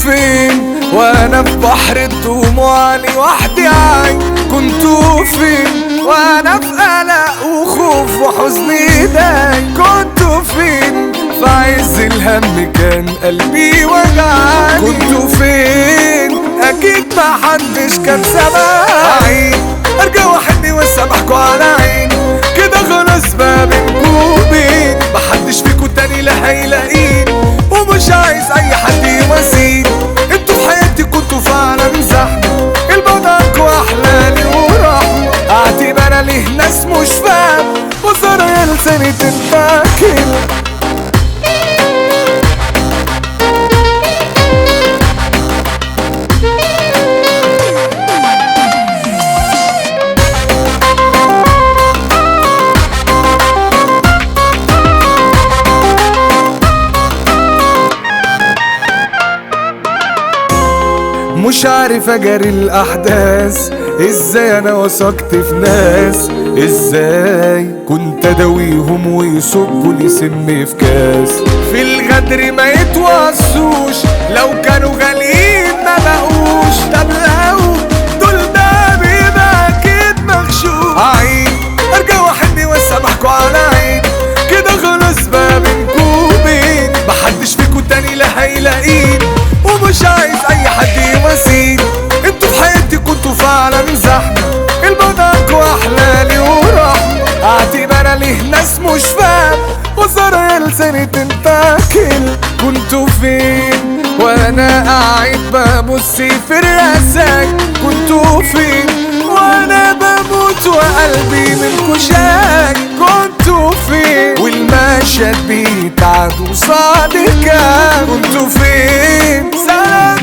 فين وانا في بحر الدموع لوحدي عايم؟ كنتوا فين وانا في قلق وخوف وحزني دايم؟ كنتوا فين في عز الهم كان قلبي وجعاني؟ كنتوا فين؟ اكيد محدش كان سامعني. ارجع واحدني واسامحكوا على عيني، كده خلاص ما بينكوا وبين محدش فيكوا تاني لا هيلاقيني، ومش عايز اي حد يواسيني. انتوا في حياتي كنتوا فعلا زحمة، البعد عنكوا احلالي ورحمة. اعتب انا ليه ناس مش فاهم، وزرايا لساني تنفاكر. مش عارف اجاري الاحداث، ازاي انا وثقت في ناس؟ ازاي كنت اداويهم ويصبوا لي سم في كاس؟ في الغدر ما يتوصوش، لو كانوا غاليين ما بقوش. طب لو دول ده بيبقى اكيد مغشوش. عيب ارجع واحدني واسامحكوا على عيني، كده خلاص ما بينكوا وبين محدش فيكوا تاني لا هيلاقيني، ومش عايز اي حد يواسيني. انتوا في حياتي كنتوا فعلا زحمة، البعد عنكوا احلالي ورحمة. اعتب انا ليه ناس مش فاهم، وزرايا لساني تنتاكل. كنتوا فين وانا قاعد ببص في الرسايل؟ كنتوا فين وانا بموت وقلبي منكوا شاك؟ كنتوا فين والمشهد بيتعاد وصادق؟ كنتوا فين؟ سلام